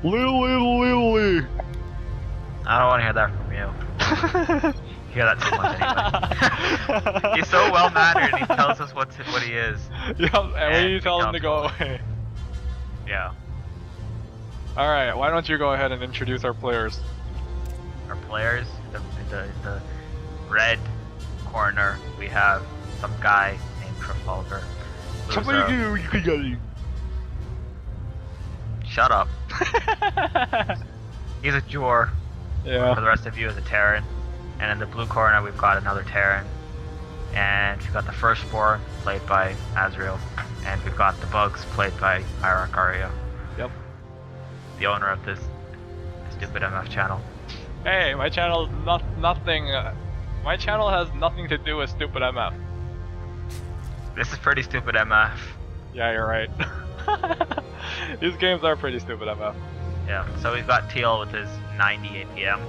Lily. I don't want to hear that from you. You hear that too much anyway. He's so well mannered. He tells us what he is. Yep, and we tell him to go away. Yeah. All right, why don't you go ahead and introduce our players? Our players, in the red corner, we have some guy named Trafalgar. Shut up. He's a Jor. Yeah. For the rest of you is a Terran. And in the blue corner we've got another Terran. And we've got the Firstborn played by Azriel. And we've got the Bugs played by HierarchARiA. Yep. The owner of this stupid MF channel. Hey, my channel is nothing. My channel has nothing to do with stupid MF. This is pretty stupid MF. Yeah, you're right. These games are pretty stupid MF. Yeah, so we've got Teal with his 90 APM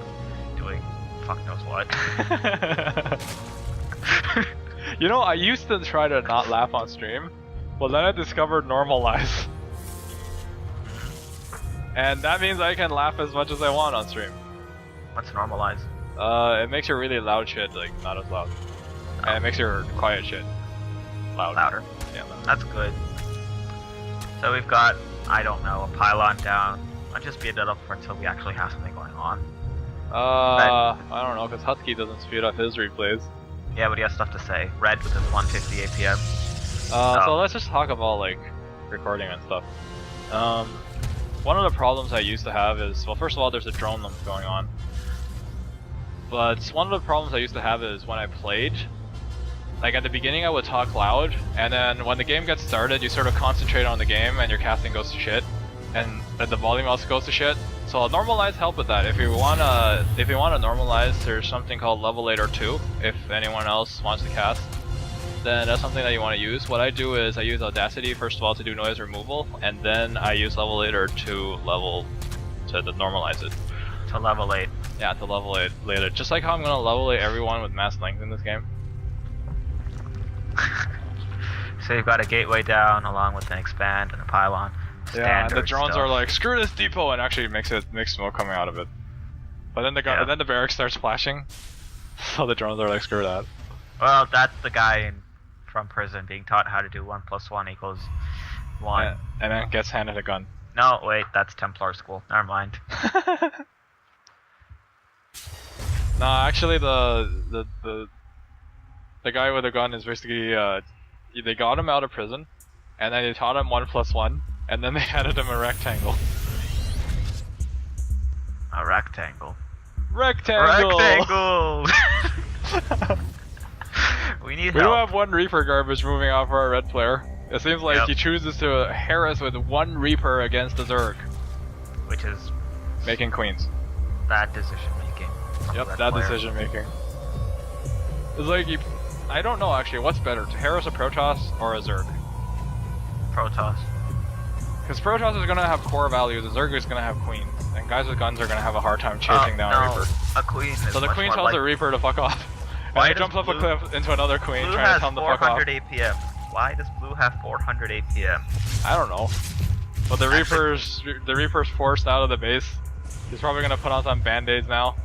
doing fuck knows what. You know, I used to try to not laugh on stream, but then I discovered normalize. And that means I can laugh as much as I want on stream. What's normalize? It makes your really loud shit, like, not as loud. And it makes your quiet shit Louder. Yeah, louder. That's good. So we've got, I don't know, a pylon down. I'll just speed it up until we actually have something going on. I don't know, because Husky doesn't speed up his replays. Yeah, but he has stuff to say. Red with his 150 APM. So let's just talk about, like, recording and stuff. One of the problems I used to have is, well, first of all, there's a drone that's going on. But one of the problems I used to have is when I played, like at the beginning I would talk loud, and then when the game gets started, you sort of concentrate on the game and your casting goes to shit, and then the volume also goes to shit. So normalize help with that. If you wanna normalize, there's something called Levelator 2. If anyone else wants to cast, then that's something that you want to use. What I do is I use Audacity first of all to do noise removal, and then I use Levelator to normalize it. To level 8. Yeah, to level it later. Just like how I'm gonna level it everyone with mass length in this game. So you've got a gateway down along with an expand and a pylon. Yeah, and the Standard drones stuff. are like, screw this depot, and actually makes smoke coming out of it. But then then the barracks starts flashing, so the drones are like, screw that. Well, that's the guy from prison being taught how to do 1 + 1 = 1. And then gets handed a gun. No, wait, that's Templar school. Never mind. No, actually, the guy with the gun is basically they got him out of prison, and then they taught him 1 + 1, and then they handed him a rectangle. A rectangle. Rectangle! Rectangle! We need We help. do have one Reaper garbage moving out for our red player. It seems like he chooses to harass with one Reaper against the Zerg. Which is making queens. bad decision making. Yep, bad decision making. It's like, I don't know actually, what's better, to harass a Protoss or a Zerg? Protoss. Because Protoss is going to have core value, the Zerg is going to have queens, and guys with guns are going to have a hard time chasing down a Reaper. A queen is So the much queen more tells like... the Reaper to fuck off. Why And he jumps up a cliff into another queen Blue trying to tell him to fuck off. has 400 APM. Why does Blue have 400 APM? I don't know. But the Reaper's forced out of the base. He's probably going to put on some band-aids now.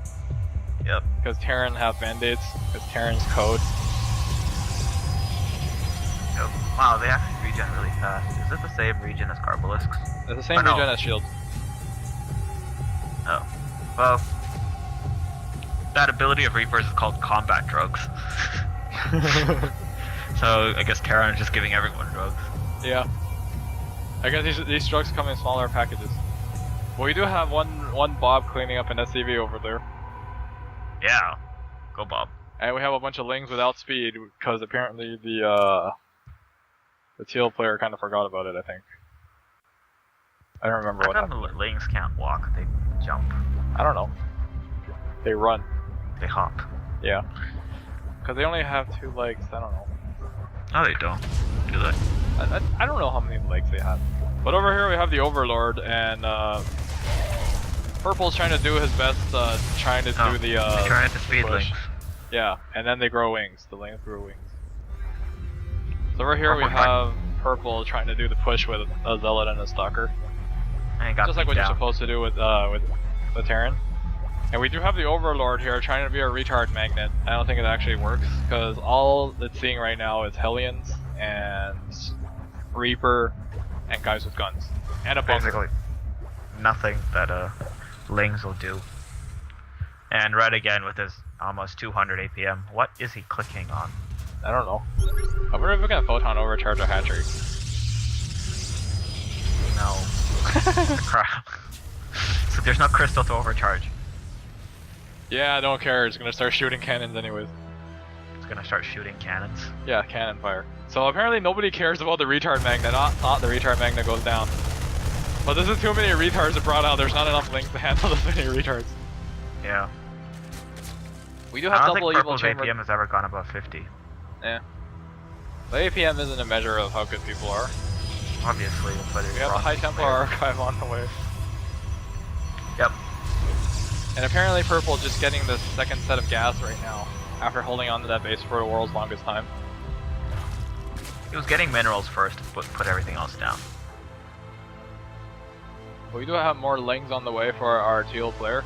Yep. Because Terran have band-aids. Because Terran's code. Yep. Wow, they actually regen really fast. Is it the same region as Carbelisks? It's the same region as Shield. Oh. Well, that ability of Reapers is called combat drugs. So I guess Terran is just giving everyone drugs. Yeah. I guess these drugs come in smaller packages. Well, we do have one Bob cleaning up an SCV over there. Yeah. Go Bob. And we have a bunch of lings without speed, because apparently the teal player kind of forgot about it, I think. I don't remember what happened. How come the lings can't walk? They jump. I don't know. They run. They hop. Yeah. Because they only have 2 legs, I don't know. No, they don't. Do they? I don't know how many legs they have. But over here we have the Overlord, and Purple's trying to do his best, trying to do the they're trying to speed push. lings. Yeah, and then they grow wings. The lings grow wings. So over here we have Purple trying to do the push with a Zealot and a Stalker. And he got just like beat what you're down. supposed to do with the Terran. And we do have the Overlord here trying to be a retard magnet. I don't think it actually works, because all it's seeing right now is Hellions and Reaper and guys with guns. And a bunker. Basically, nothing that Lings will do. And Red again with his almost 200 APM. What is he clicking on? I don't know. I wonder if we can photon overcharge a hatchery. No. Crap. So there's no crystal to overcharge. Yeah, I don't care. It's gonna start shooting cannons anyways. It's gonna start shooting cannons. Yeah, cannon fire. So apparently nobody cares about the retard magnet. Not the retard magnet goes down. But this is too many retards brought out. There's not enough links to handle this many retards. Yeah. We do I have don't double think evil Purple's chamber. APM has ever gone above 50. Yeah. The APM isn't a measure of how good people are. Obviously, but We have the High Templar archive on the way. Yep. And apparently Purple just getting the second set of gas right now, after holding on to that base for the world's longest time. He was getting minerals first, but put everything else down. But we do have more lings on the way for our teal player.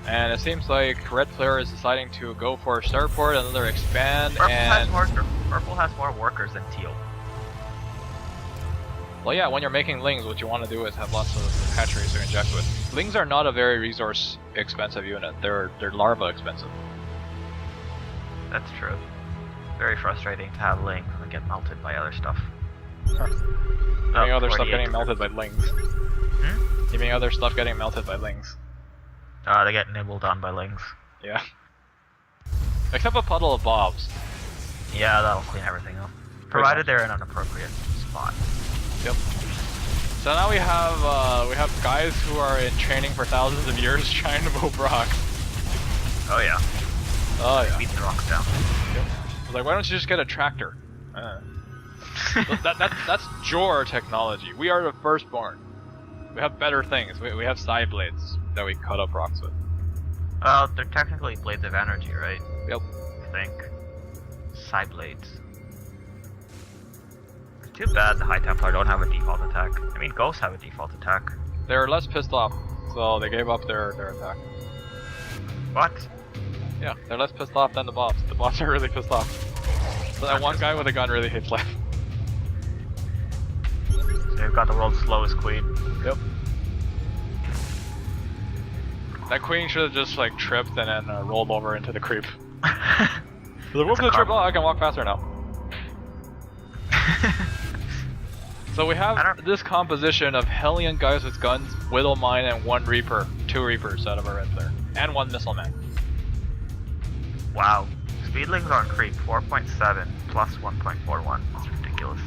And it seems like red player is deciding to go for starport, another expand, Purple has more workers than teal. Well, yeah, when you're making lings, what you want to do is have lots of hatcheries to inject with. Lings are not a very resource expensive unit. They're larva expensive. That's true. Very frustrating to have lings that get melted by other stuff. Any other stuff getting melted by lings? Hmm? You mean other stuff getting melted by lings? They get nibbled on by lings. Yeah. Except a puddle of bobs. Yeah, that'll clean everything up. Provided they're in an appropriate spot. Yep. So now we have guys who are in training for thousands of years trying to move rocks. Oh yeah. Oh yeah. Beat the rocks down. Yep. I was like, why don't you just get a tractor? That's Jor technology. We are the firstborn. We have better things. We have side blades that we cut up rocks with. Well, they're technically blades of energy, right? Yep. I think. Side blades. Too bad the High Templar don't have a default attack. I mean, Ghosts have a default attack. They're less pissed off, so they gave up their attack. What? Yeah, they're less pissed off than the Bobs. The Bobs are really pissed off. So that one guy with a gun really hits left. So you've got the world's slowest queen. Yep. That queen should have just like tripped and then rolled over into the creep. The whoop the trip. Oh, I can walk faster now. So we have this composition of Hellion guys with guns, Widow Mine, and one Reaper. 2 Reapers out of our red player. And 1 Missile Man. Wow. Speedlings on creep 4.7 plus 1.41. That's ridiculous.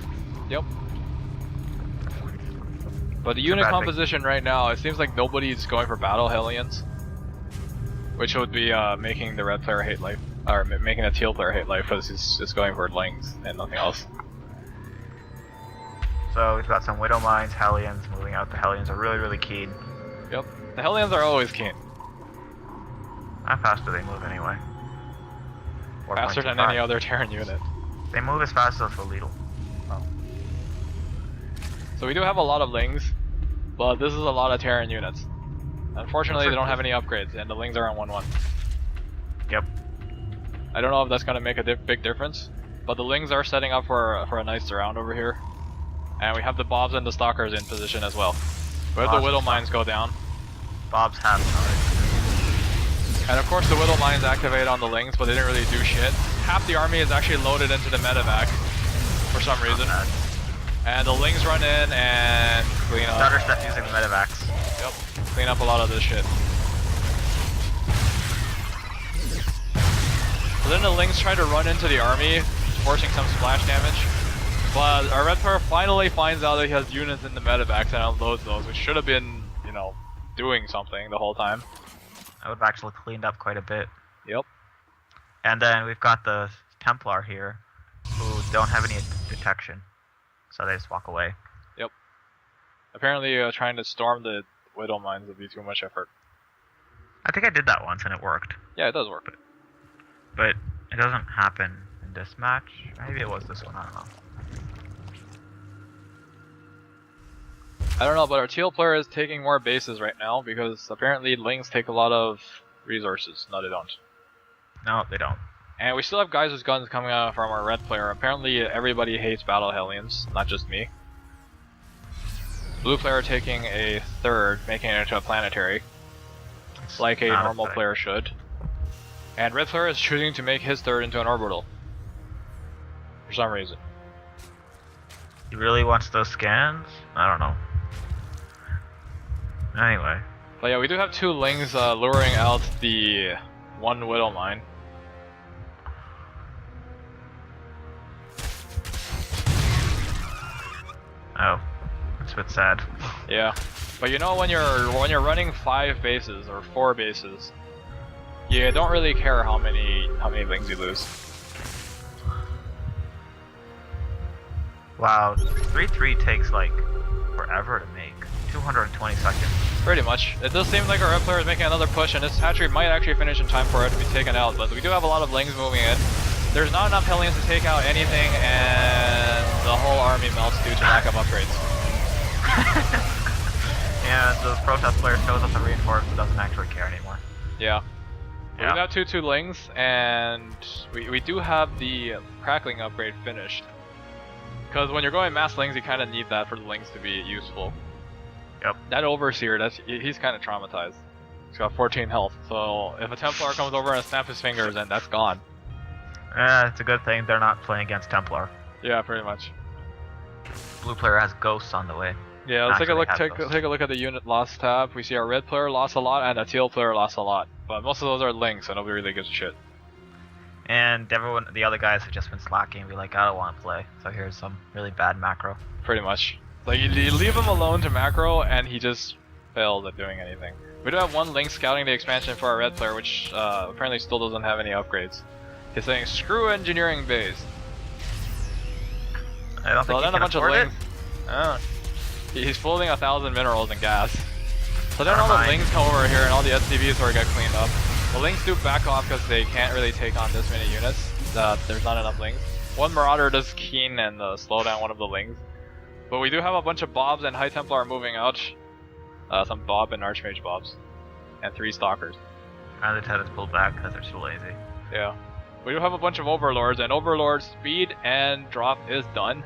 Yep. But the unit composition right now, it seems like nobody's going for battle Hellions. Which would be making the red player hate life. Or making a teal player hate life, because he's just going for lings and nothing else. So we've got some Widow Mines, Hellions moving out. The Hellions are really, really keen. Yep. The Hellions are always keen. How fast do they move anyway? Faster than any other Terran unit. They move as fast as a Lidl. Oh. So we do have a lot of lings, but this is a lot of Terran units. Unfortunately, they don't have any upgrades, and the lings are on 1-1. Yep. I don't know if that's going to make a big difference, but the lings are setting up for a nice surround over here. And we have the Bobs and the Stalkers in position as well. We have the Widow Mines go down. Bobs have charge. And of course the Widow Mines activate on the lings, but they didn't really do shit. Half the army is actually loaded into the medevac for some reason. And the lings run in and clean up. Stutter step using the medevacs. Yep, clean up a lot of this shit. So then the lings try to run into the army, forcing some splash damage. But our red player finally finds out that he has units in the medevacs and unloads those, which should have been, you know, doing something the whole time. I would have actually cleaned up quite a bit. Yep. And then we've got the Templar here, who don't have any detection, so they just walk away. Yep. Apparently trying to storm the Widow Mines would be too much effort. I think I did that once and it worked. Yeah, it does work. But it doesn't happen in this match. Maybe it was this one, I don't know. I don't know, but our teal player is taking more bases right now because apparently lings take a lot of resources. No, they don't. No, they don't. And we still have guys with guns coming out from our red player. Apparently everybody hates battle hellions, not just me. Blue player taking a third, making it into a planetary, like a normal player should. And red player is choosing to make his third into an orbital. For some reason. He really wants those scans? I don't know. Anyway. But yeah, we do have 2 lings luring out the 1 widow mine. Oh, that's a bit sad. Yeah, but you know when you're running 5 bases or 4 bases, you don't really care how many lings you lose. Wow, 3-3 takes like forever to make. 220 seconds. Pretty much. It does seem like our red player is making another push, and this hatchery might actually finish in time for it to be taken out, but we do have a lot of lings moving in. There's not enough hellions to take out anything, and the whole army melts due to lack of upgrades. And the protest player shows up to reinforce and doesn't actually care anymore. Yeah. We do have 2 lings, and we do have the crackling upgrade finished. Because when you're going mass lings, you kind of need that for the lings to be useful. Yep. That overseer, he's kind of traumatized. He's got 14 health, so if a Templar comes over and snaps his fingers, then that's gone. It's a good thing they're not playing against Templar. Yeah, pretty much. Blue player has ghosts on the way. Yeah, let's take a look at the unit loss tab. We see our red player lost a lot and a teal player lost a lot, but most of those are lings, so nobody really gives a shit. And the other guys have just been slacking and be like, I don't want to play. So here's some really bad macro. Pretty much. Like you leave him alone to macro, and he just fails at doing anything. We do have 1 ling scouting the expansion for our red player, which apparently still doesn't have any upgrades. He's saying, screw engineering base. I don't think he can afford it. He's folding 1,000 minerals and gas. So then all the lings come over here and all the SCVs are get cleaned up. The lings do back off because they can't really take on this many units. There's not enough lings. 1 marauder does keen and slow down one of the lings. But we do have a bunch of bobs, and High Templar are moving out. Some bob and archmage bobs. And 3 stalkers. And the Ted is pulled back because they're too lazy. Yeah. We do have a bunch of overlords, and overlord speed and drop is done.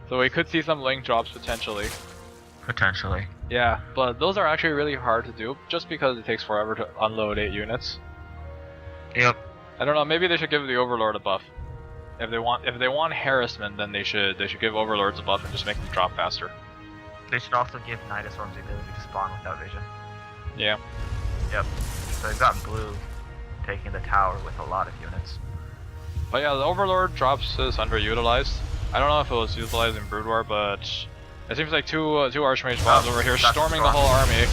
So we could see some link drops potentially. Potentially. Yeah, but those are actually really hard to do, just because it takes forever to unload 8 units. Yep. I don't know, maybe they should give the overlord a buff. If they want harassment, then they should give overlords a buff and just make them drop faster. They should also give Nidus Storms the ability to spawn without vision. Yeah. Yep. So they've got blue taking the tower with a lot of units. But yeah, the overlord drops is underutilized. I don't know if it was utilized in Brood War, but it seems like two archmage bombs over here storming the whole army,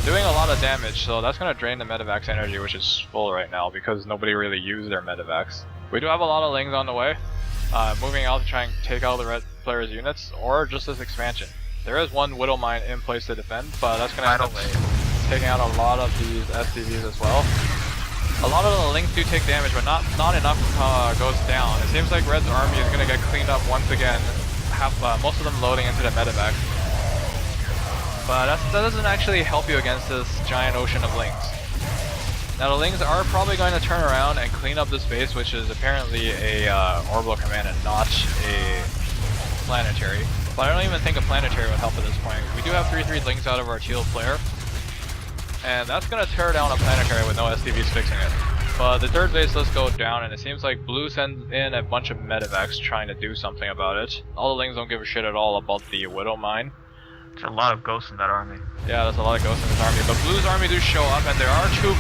doing a lot of damage. So that's gonna drain the medevacs energy, which is full right now because nobody really used their medevacs. We do have a lot of lings on the way, moving out to try and take out the red players' units, or just this expansion. There is 1 widow mine in place to defend, but that's gonna end up taking out a lot of these SCVs as well. A lot of the lings do take damage, but not enough goes down. It seems like Red's army is gonna get cleaned up once again. Most of them loading into the medevac. But that doesn't actually help you against this giant ocean of lings. Now the lings are probably going to turn around and clean up this base, which is apparently a orbital command and not a planetary. But I don't even think a planetary would help at this point. We do have 3/3 lings out of our teal player. And that's going to tear down a planetary with no SCVs fixing it. But the 3rd base does go down, and it seems like blue sends in a bunch of medevacs trying to do something about it. All the lings don't give a shit at all about the widow mine. There's a lot of ghosts in that army. Yeah, there's a lot of ghosts in this army. But blue's army do show up, and there are 2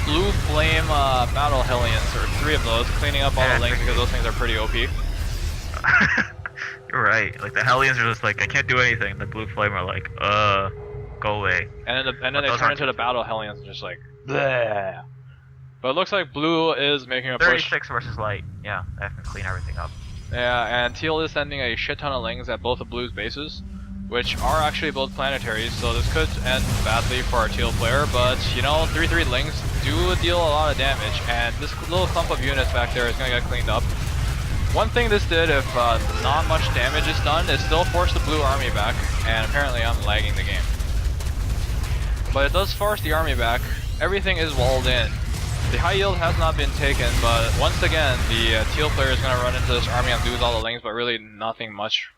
blue flame battle hellions, or 3 of those, cleaning up all the lings because those things are pretty OP. You're right. Like the hellions are just like, I can't do anything. The blue flame are like, go away. And then they turn into the battle hellions and just like, bleh. But it looks like blue is making a 36 versus light. Yeah, they have to clean everything up. Yeah, and teal is sending a shit ton of lings at both of blue's bases, which are actually both planetaries, so this could end badly for our teal player, but you know, 3/3 lings do deal a lot of damage, and this little clump of units back there is gonna get cleaned up. One thing this did, if not much damage is done, is still force the blue army back, and apparently I'm lagging the game. But it does force the army back. Everything is walled in. The high yield has not been taken, but once again, the teal player is going to run into this army and lose all the lings, but really nothing much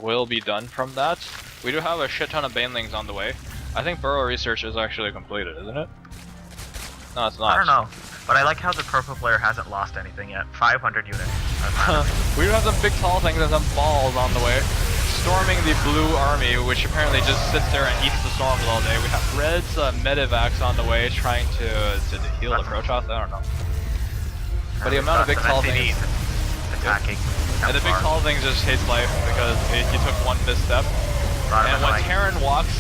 will be done from that. We do have a shit ton of banelings on the way. I think burrow research is actually completed, isn't it? No, it's not. I don't know, but I like how the purple player hasn't lost anything yet. 500 units. We do have some big tall things and some balls on the way. Storming the blue army, which apparently just sits there and eats the storms all day. We have red's medivacs on the way, trying to heal the Protoss. I don't know. But the amount of big tall things attacking. And the big tall things just hates life because he took one misstep. And when Terran walks,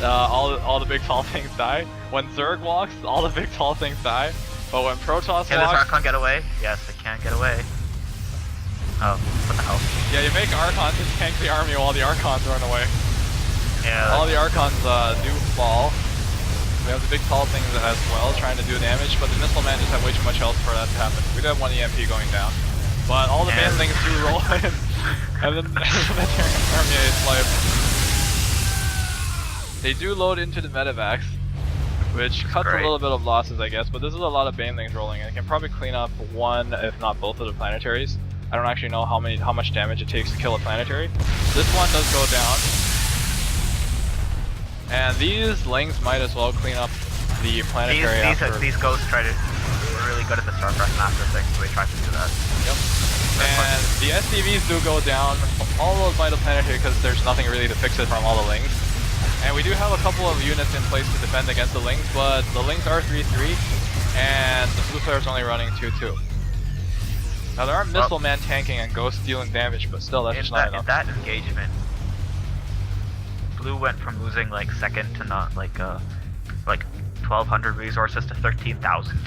all the big tall things die. When Zerg walks, all the big tall things die. But when Protoss walks... Can this Archon get away? Yes, it can get away. Oh, what the hell? Yeah, you make Archons to tank the army while the Archons run away. Yeah. All the Archons do fall. We have the big tall things as well, trying to do damage, but the Missile Man just have way too much health for that to happen. We do have one EMP going down. But all the banelings do roll in, and then the Terran army is life. They do load into the medivacs, which cuts a little bit of losses, I guess, but this is a lot of banelings rolling in. It can probably clean up one, if not both of the planetaries. I don't actually know how much damage it takes to kill a planetary. This one does go down. And these lings might as well clean up the planetary these ghosts try to... We're really good at the Starcraft Master thing, so they try to do that. Yep. And the SCVs do go down. All those vital planetary because there's nothing really to fix it from all the lings. And we do have a couple of units in place to defend against the lings, but the lings are 3-3, and the blue player's only running 2-2. Now there are Missile Man tanking and Ghost dealing damage, but still that's just not enough. In that engagement, blue went from losing like second to not like 1,200 resources to 13,000.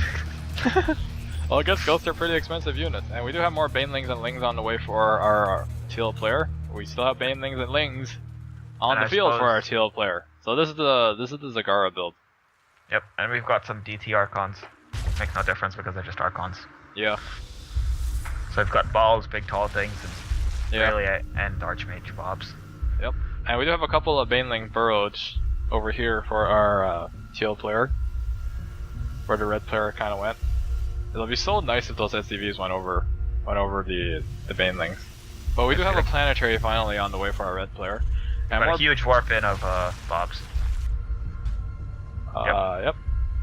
Well, I guess Ghosts are pretty expensive units, and we do have more Banelings and Lings on the way for our teal player. We still have Banelings and Lings on the field for our teal player. So this is the Zagara build. Yep, and we've got some DT Archons. Makes no difference because they're just Archons. Yeah. So I've got balls, big tall things, and and Archmage Bobs. Yep. And we do have a couple of Baneling burrowed over here for our teal player, where the red player kind of went. It'll be so nice if those SCVs went over the Banelings. But we do have a planetary finally on the way for our red player. And a huge warp in of Bobs. Yep.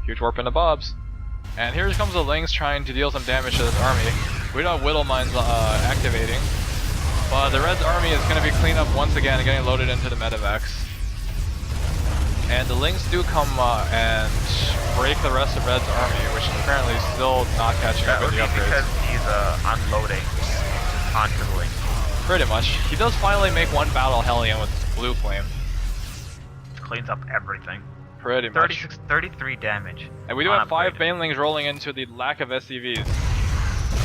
Huge warp into Bobs. And here comes the Lings trying to deal some damage to this army. We don't have Whittle Mines activating. But the Red's army is going to be cleaned up once again, getting loaded into the medivacs. And the Lings do come and break the rest of Red's army, which is apparently still not catching up with the upgrades. Because he's unloading onto the Lings. Pretty much. He does finally make one battle Hellion with Blue Flame. Cleans up everything. Pretty much. 33 damage. And we do have 5 Banelings rolling into the lack of SCVs.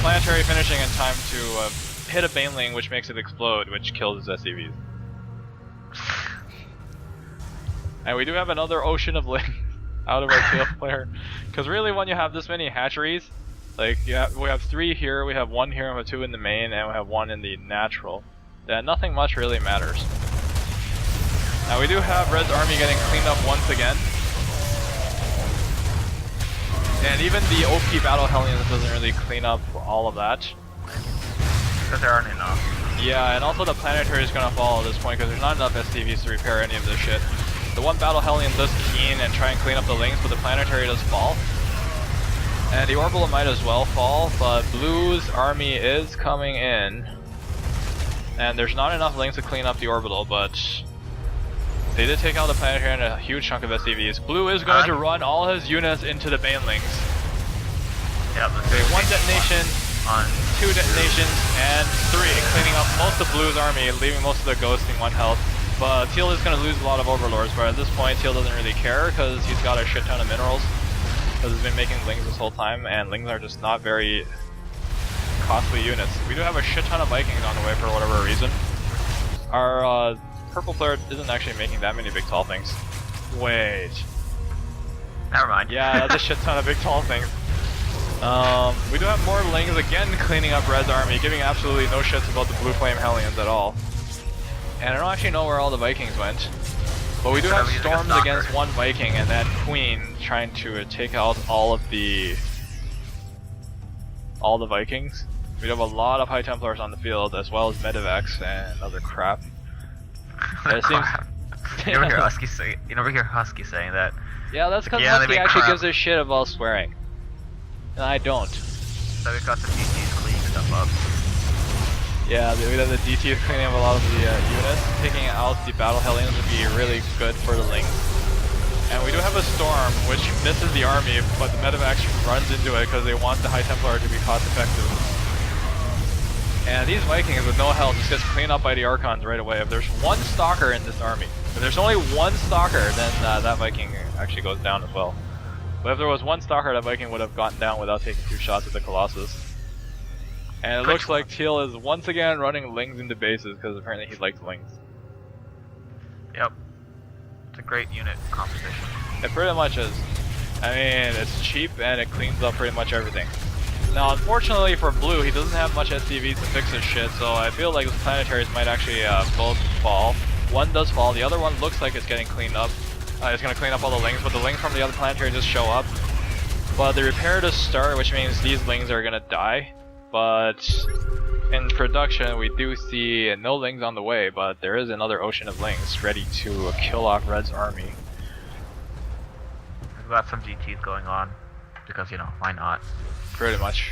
Planetary finishing in time to hit a Baneling, which makes it explode, which kills his SCVs. And we do have another ocean of Lings out of our teal player. Because really when you have this many hatcheries, like we have 3 here, we have 1 here, and we have 2 in the main, and we have 1 in the natural, then nothing much really matters. Now we do have Red's army getting cleaned up once again. And even the OP Battle Hellions doesn't really clean up all of that. Because there aren't enough. Yeah, and also the planetary is going to fall at this point because there's not enough SCVs to repair any of this shit. The one Battle Hellion does keen and try and clean up the Lings, but the planetary does fall. And the Orbital might as well fall, but Blue's army is coming in. And there's not enough Lings to clean up the Orbital, but they did take out the planetary and a huge chunk of SCVs. Blue is going to run all his units into the Banelings. Yep, okay, 1 detonation, 2 detonations, and 3, cleaning up most of Blue's army, leaving most of the Ghosts in 1 health. But Teal is going to lose a lot of Overlords, but at this point Teal doesn't really care because he's got a shit ton of minerals. Because he's been making Lings this whole time, and Lings are just not very costly units. We do have a shit ton of Vikings on the way for whatever reason. Our purple player isn't actually making that many big tall things. Wait. Never mind. Yeah, that's a shit ton of big tall things. We do have more lings again cleaning up Red's army, giving absolutely no shits about the Blue Flame Hellions at all. And I don't actually know where all the Vikings went. But we do have storms against one Viking and that Queen trying to take out all the Vikings. We have a lot of High Templars on the field, as well as Medivacs and other crap. It seems. You never hear Husky saying that. Yeah, that's because Husky actually gives a shit about swearing. And I don't. So we've got the DTs cleaning stuff up. Yeah, we have the DTs cleaning up a lot of the units. Taking out the Battle Hellions would be really good for the lings. And we do have a storm, which misses the army, but the Medivacs runs into it because they want the High Templar to be cost effective. And these Vikings with no health just gets cleaned up by the Archons right away. If there's one Stalker in this army, if there's only one Stalker, then that Viking actually goes down as well. But if there was one Stalker, that Viking would have gotten down without taking 2 shots at the Colossus. And it looks like Teal is once again running lings into bases because apparently he likes lings. Yep. It's a great unit composition. It pretty much is. I mean, it's cheap and it cleans up pretty much everything. Now, unfortunately for Blue, he doesn't have much SCVs to fix his shit, so I feel like the planetaries might actually both fall. One does fall, the other one looks like it's getting cleaned up. It's going to clean up all the lings, but the lings from the other planetary just show up. But the repair does start, which means these lings are going to die. But in production, we do see no lings on the way, but there is another ocean of lings ready to kill off Red's army. We've got some GTs going on, because, you know, why not? Pretty much.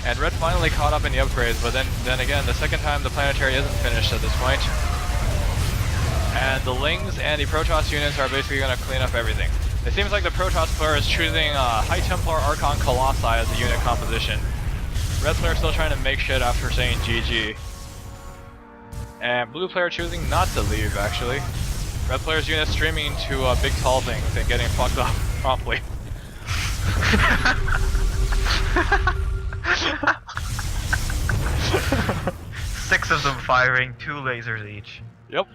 And Red finally caught up in the upgrades, but then again, the second time the planetary isn't finished at this point. And the lings and the Protoss units are basically going to clean up everything. It seems like the Protoss player is choosing High Templar Archon Colossi as the unit composition. Red player still trying to make shit after saying GG. And blue player choosing not to leave, actually. Red player's unit streaming into big tall things and getting fucked up promptly. 6 of them firing, 2 lasers each. Yep.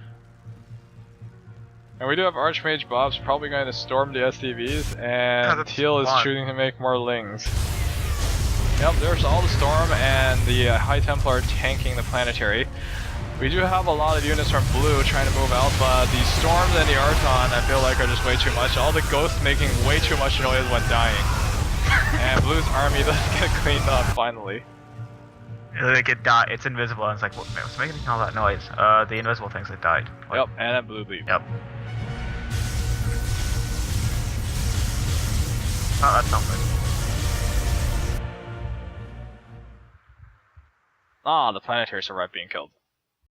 And we do have Archmage Bob's probably going to storm the SCVs, and Teal is choosing to make more lings. Yep, there's all the storm and the High Templar tanking the planetary. We do have a lot of units from blue trying to move out, but the storms and the Archon I feel like are just way too much. All the ghosts making way too much noise when dying. And blue's army does get cleaned up finally. Like it's invisible and it's like, what's making all that noise? The invisible things that died. What? Yep, and then blue leave. Yep. Oh, that's not good. Ah, the planetary survived being killed.